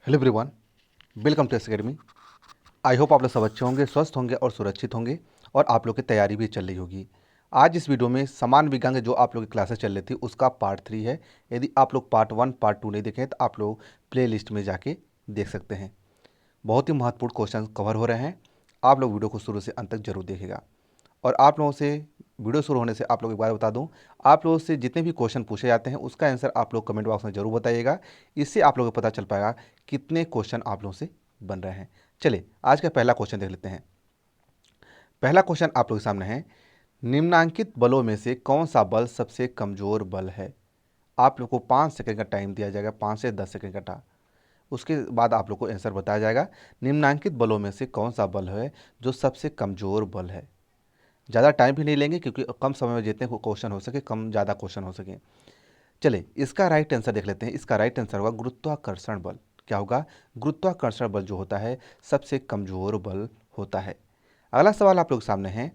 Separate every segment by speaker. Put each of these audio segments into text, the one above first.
Speaker 1: Hello everyone, welcome to academy. I hope आप लोग सब अच्छे होंगे, स्वस्थ होंगे और सुरक्षित होंगे और आप लोग की तैयारी भी चल रही होगी। आज इस वीडियो में समान विज्ञान के जो आप लोग की क्लासेस चल रही थी उसका पार्ट 3 है। यदि आप लोग पार्ट 1 पार्ट 2 नहीं देखे हैं तो आप लोग प्ले लिस्ट में जाके देख सकते हैं। बहुत ही महत्वपूर्ण क्वेश्चन कवर हो रहे हैं। आप लोग वीडियो को शुरू से अंत तक जरूर देखेगा। और आप लोगों से वीडियो शुरू होने से आप लोग एक बार बता दूं, आप लोगों से जितने भी क्वेश्चन पूछे जाते हैं उसका आंसर आप लोग कमेंट बॉक्स में जरूर बताइएगा। इससे आप लोगों को पता चल पाएगा कितने क्वेश्चन आप लोगों से बन रहे हैं। चलिए आज का पहला क्वेश्चन देख लेते हैं। पहला क्वेश्चन आप लोगों के सामने है, निम्नांकित बलों में से कौन सा बल सबसे कमजोर बल है। आप लोग को 5 सेकंड का टाइम दिया जाएगा, 5 से 10 सेकंड का टाइम। उसके बाद आप लोग को आंसर बताया जाएगा निम्नांकित बलों में से कौन सा बल है जो सबसे कमजोर बल है। ज़्यादा टाइम भी नहीं लेंगे क्योंकि कम समय में जितने क्वेश्चन हो सके, कम ज़्यादा क्वेश्चन हो सके। चलिए इसका राइट आंसर देख लेते हैं। इसका राइट आंसर होगा गुरुत्वाकर्षण बल। क्या होगा? गुरुत्वाकर्षण बल जो होता है सबसे कमजोर बल होता है। अगला सवाल आप लोग के सामने है,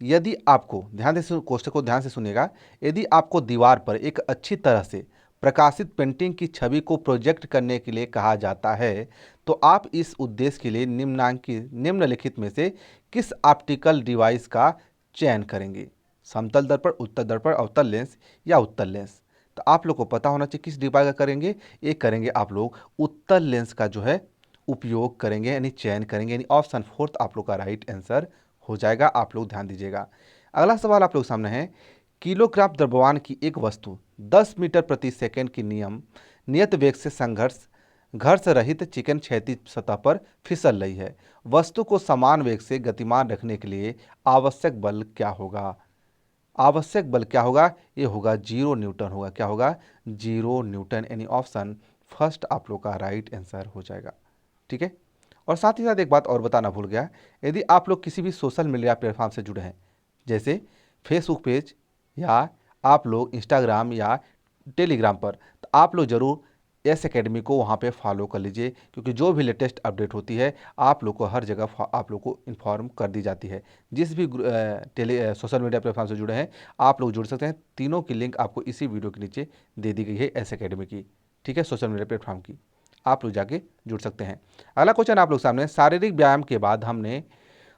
Speaker 1: यदि आपको ध्यान से क्वेश्चन को ध्यान से सुनिएगा, यदि आपको दीवार पर एक अच्छी तरह से प्रकाशित पेंटिंग की छवि को प्रोजेक्ट करने के लिए कहा जाता है तो आप इस उद्देश्य के लिए निम्नलिखित में से किस ऑप्टिकल डिवाइस का चयन करेंगे? समतल दर्पण, उत्तल दर्पण, अवतल लेंस या उत्तल लेंस। तो आप लोग को पता होना चाहिए किस डिवाइस का करेंगे। ये करेंगे आप लोग उत्तल लेंस का जो है उपयोग करेंगे, यानी चयन करेंगे, यानी ऑप्शन फोर्थ आप लोग का राइट आंसर हो जाएगा। आप लोग ध्यान दीजिएगा। अगला सवाल आप लोग सामने है, किलोग्राम द्रव्यमान की एक वस्तु 10 मीटर प्रति सेकंड की नियत वेग से घर्ष रहित चिकन क्षैतिज सतह पर फिसल रही है। वस्तु को समान वेग से गतिमान रखने के लिए आवश्यक बल क्या होगा? आवश्यक बल क्या होगा? ये होगा 0 न्यूटन होगा। क्या होगा? 0 न्यूटन, यानी ऑप्शन फर्स्ट आप लोग का राइट आंसर हो जाएगा। ठीक है। और साथ ही साथ एक बात और बताना भूल गया, यदि आप लोग किसी भी सोशल मीडिया प्लेटफॉर्म से जुड़े हैं, जैसे फेसबुक पेज या आप लोग इंस्टाग्राम या टेलीग्राम पर, तो आप लोग ज़रूर एस एकेडमी को वहाँ पे फॉलो कर लीजिए, क्योंकि जो भी लेटेस्ट अपडेट होती है आप लोग को हर जगह आप लोग को इन्फॉर्म कर दी जाती है। जिस भी सोशल मीडिया प्लेटफॉर्म से जुड़े हैं आप लोग जुड़ सकते हैं। तीनों की लिंक आपको इसी वीडियो के नीचे दे दी गई है एस एकेडमी की। ठीक है, सोशल मीडिया प्लेटफॉर्म की आप लोग जाके जुड़ सकते हैं। अगला क्वेश्चन आप लोग सामने, शारीरिक व्यायाम के बाद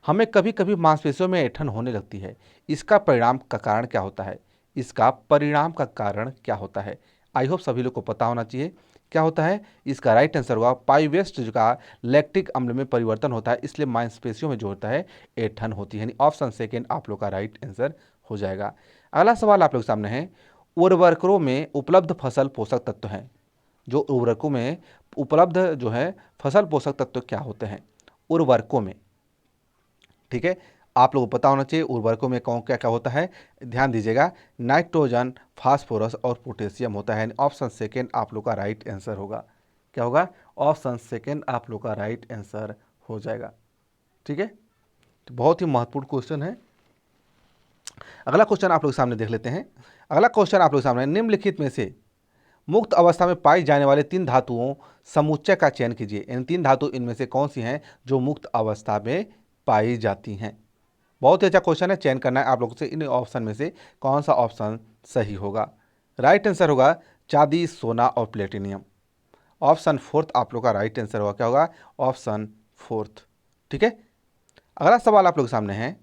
Speaker 1: हमें कभी कभी मांसपेशियों में ऐंठन होने लगती है। इसका परिणाम का कारण क्या होता है? इसका परिणाम का कारण क्या होता है? आई होप सभी लोग को पता होना चाहिए क्या होता है। इसका राइट आंसर होगा पाइवेस्ट का लैक्टिक अम्ल में परिवर्तन होता है, इसलिए मांसपेशियों में जो होता है ऐंठन होती है, यानी ऑप्शन सेकेंड आप लोग का राइट आंसर हो जाएगा। अगला सवाल आप लोग सामने है, उर्वरकों में उपलब्ध फसल पोषक तत्व हैं। जो उर्वरकों में उपलब्ध जो है फसल पोषक तत्व क्या होते हैं उर्वरकों में? ठीक है, आप लोगों को पता होना चाहिए उर्वरकों में कौन क्या क्या होता है। ध्यान दीजिएगा, नाइट्रोजन, फास्फोरस और पोटेशियम होता है। ऑप्शन सेकेंड आप लोग का राइट आंसर होगा। क्या होगा? ऑप्शन सेकेंड आप लोग का राइट आंसर हो जाएगा। ठीक है, तो बहुत ही महत्वपूर्ण क्वेश्चन है। अगला क्वेश्चन आप लोग सामने देख लेते हैं। अगला क्वेश्चन आप लोग सामने, निम्नलिखित में से मुक्त अवस्था में पाई जाने वाले 3 धातुओं समुच्चय का चयन कीजिए। इन 3 धातु इनमें से कौन सी हैं जो मुक्त अवस्था में पाई जाती हैं? बहुत ही अच्छा क्वेश्चन है, चयन करना है आप लोगों से इन ऑप्शन में से कौन सा ऑप्शन सही होगा। राइट आंसर होगा चांदी, सोना और प्लेटिनियम। ऑप्शन फोर्थ आप लोग का राइट आंसर होगा। क्या होगा? Option fourth. ठीक है। अगला सवाल आप लोग के सामने है,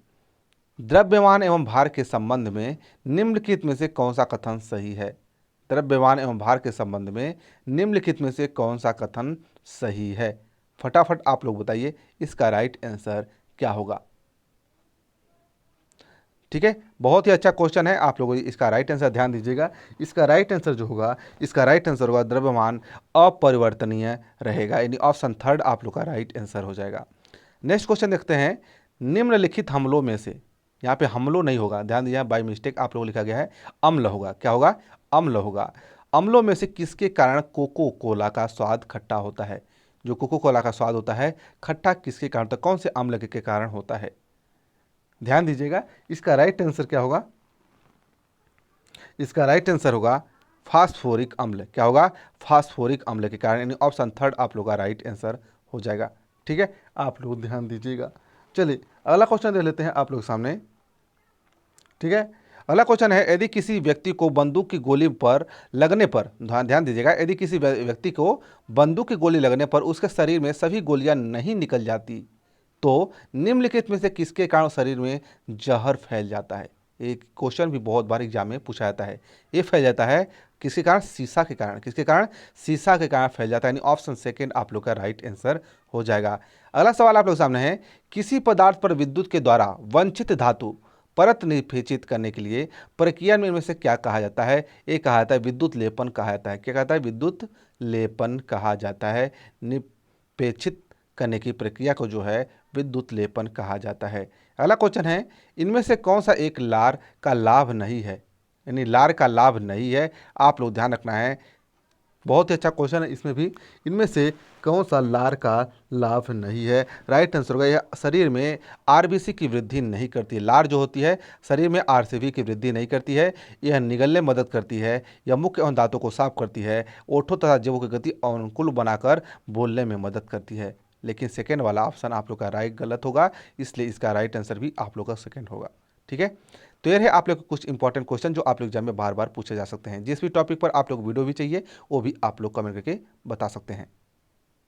Speaker 1: द्रव्यमान एवं भार के संबंध में निम्नलिखित में से कौन सा कथन सही है? द्रव्यमान एवं भार के संबंध में निम्नलिखित में से कौन सा कथन सही है? फटाफट आप लोग बताइए इसका राइट आंसर क्या होगा। ठीक है, बहुत ही अच्छा क्वेश्चन है। आप लोग इसका राइट आंसर ध्यान दीजिएगा। इसका राइट आंसर जो होगा, इसका राइट आंसर होगा द्रव्यमान अपरिवर्तनीय रहेगा, यानी ऑप्शन थर्ड आप लोग का राइट आंसर हो जाएगा। नेक्स्ट क्वेश्चन देखते हैं, निम्नलिखित हमलों में से, यहाँ पे हमलों नहीं होगा, ध्यान दीजिए, बाय मिस्टेक आप लोग लिखा गया है अम्ल होगा। क्या होगा? अम्ल होगा। अम्लों में से किसके कारण कोको कोला का स्वाद खट्टा होता है? जो कोको कोला का स्वाद होता है खट्टा किसके कारण होता है? कौन से अम्ल के कारण होता है? ध्यान दीजिएगा, इसका राइट आंसर क्या होगा? इसका राइट आंसर होगा फास्फोरिक अम्ल। क्या होगा? फास्फोरिक अम्ल के कारण, यानी ऑप्शन थर्ड आप लोग का राइट आंसर हो जाएगा। ठीक है, आप लोग ध्यान दीजिएगा। चलिए अगला क्वेश्चन दे लेते हैं आप लोग सामने। ठीक है, अगला क्वेश्चन है, यदि किसी व्यक्ति को बंदूक की गोली पर लगने पर, ध्यान ध्यान दीजिएगा, यदि किसी व्यक्ति को बंदूक की गोली लगने पर उसके शरीर में सभी गोलियां नहीं निकल जाती तो निम्नलिखित में से किसके कारण शरीर में जहर फैल जाता है। एक क्वेश्चन भी बहुत बार एग्जाम में पूछा जाता है। ये फैल जाता है किसके कारण? शीशा के कारण। किसके कारण? शीशा के कारण फैल जाता है, यानी ऑप्शन सेकंड आप लोग का राइट आंसर हो जाएगा। अगला सवाल आप लोग सामने है, किसी पदार्थ पर विद्युत के द्वारा वंचित धातु परत निक्षेपित करने के लिए प्रक्रिया में इनमें से क्या कहा जाता है? एक कहा जाता है विद्युत लेपन कहा जाता है। क्या कहता है? विद्युत लेपन कहा जाता है। निक्षेपित करने की प्रक्रिया को जो है विद्युत लेपन कहा जाता है। अगला क्वेश्चन है, इनमें से कौन सा एक लार का लाभ नहीं है? यानी लार का लाभ नहीं है, आप लोग ध्यान रखना है। बहुत ही अच्छा क्वेश्चन है इसमें भी, इनमें से कौन सा लार का लाभ नहीं है? राइट आंसर होगा यह शरीर में आरबीसी की वृद्धि नहीं करती है। लार जो होती है शरीर में आरसीबी की वृद्धि नहीं करती है, यह निगलने में मदद करती है, यह मुख्य एवं दांतों को साफ करती है, ओठों तथा जीवों की गति अनुकूल बनाकर बोलने में मदद करती है। लेकिन सेकेंड वाला ऑप्शन आप लोग का राइट गलत होगा, इसलिए इसका राइट आंसर भी आप लोग का सेकेंड होगा। ठीक है, तो ये रहे आप लोग को कुछ इंपॉर्टेंट क्वेश्चन जो आप लोग एग्जाम में बार बार पूछे जा सकते हैं। जिस भी टॉपिक पर आप लोग वीडियो भी चाहिए वो भी आप लोग कमेंट करके बता सकते हैं।